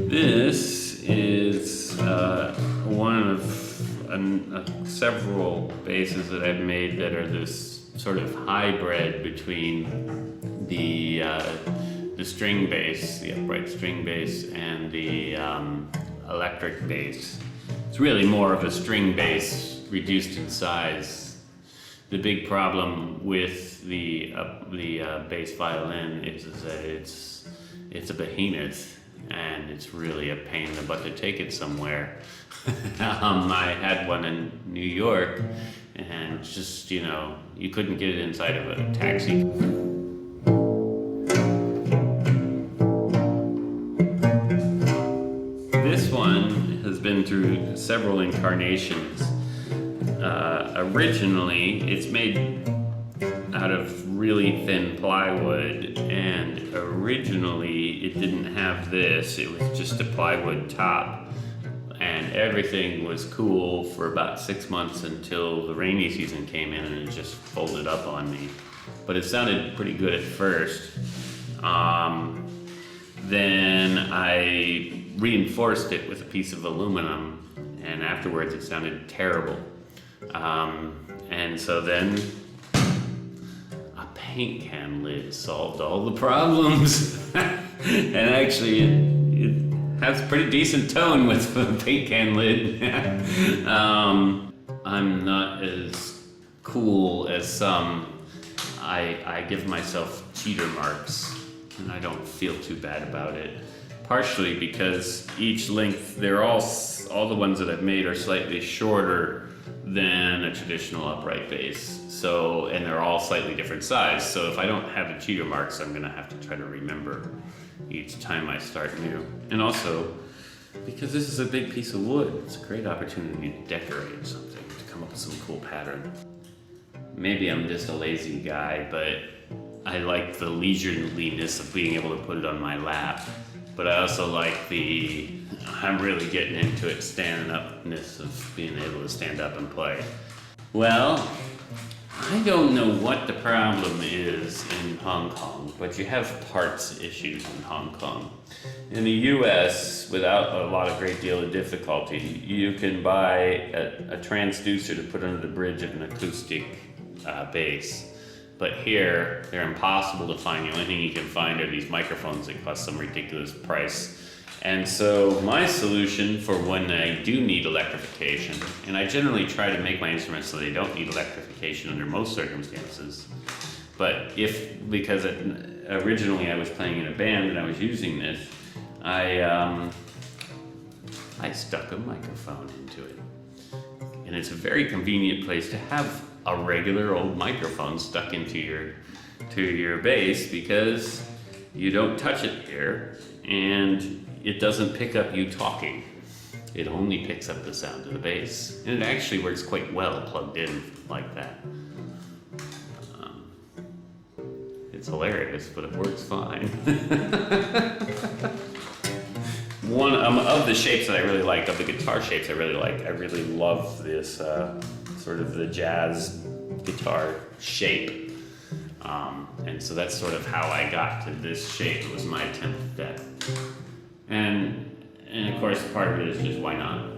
This is one of several basses that I've made that are this sort of hybrid between the string bass, the upright string bass, and the electric bass. It's really more of a string bass reduced in size. The big problem with the bass violin is that it's a behemoth, and it's really a pain in the butt to take it somewhere. I had one in New York, and just, you know, you couldn't get it inside of a taxi. This one has been through several incarnations. Originally, it's made out of really thin plywood, and originally it didn't have this. It was just a plywood top, and everything was cool for about 6 months until the rainy season came in and it just folded up on me. But it sounded pretty good at first. Then I reinforced it with a piece of aluminum, and afterwards it sounded terrible. And so then a paint can lid solved all the problems. And actually it has a pretty decent tone with a paint can lid. I'm not as cool as some. I give myself cheater marks, and I don't feel too bad about it. Partially because each length, they're all the ones that I've made are slightly shorter than a traditional upright bass. So, and they're all slightly different size. So if I don't have the cheater marks, I'm gonna have to try to remember each time I start new. And also, because this is a big piece of wood, it's a great opportunity to decorate something, to come up with some cool pattern. Maybe I'm just a lazy guy, but I like the leisureliness of being able to put it on my lap. But I also like I'm really getting into it, standing upness of being able to stand up and play. Well, I don't know what the problem is in Hong Kong, but you have parts issues in Hong Kong. In the US, without a great deal of difficulty, you can buy a transducer to put under the bridge of an acoustic bass. But here, they're impossible to find. The only thing you can find are these microphones that cost some ridiculous price. And so my solution for when I do need electrification, and I generally try to make my instruments so they don't need electrification under most circumstances, but because originally I was playing in a band and I was using this, I stuck a microphone into it. And it's a very convenient place to have a regular old microphone stuck into your bass, because you don't touch it here and it doesn't pick up you talking. It only picks up the sound of the bass, and it actually works quite well plugged in like that. It's hilarious, but it works fine. One of the shapes that I really like, of the guitar shapes I really like, I really love this sort of the jazz guitar shape. And so that's sort of how I got to this shape. It was my 10th deck. And of course part of it is just why not?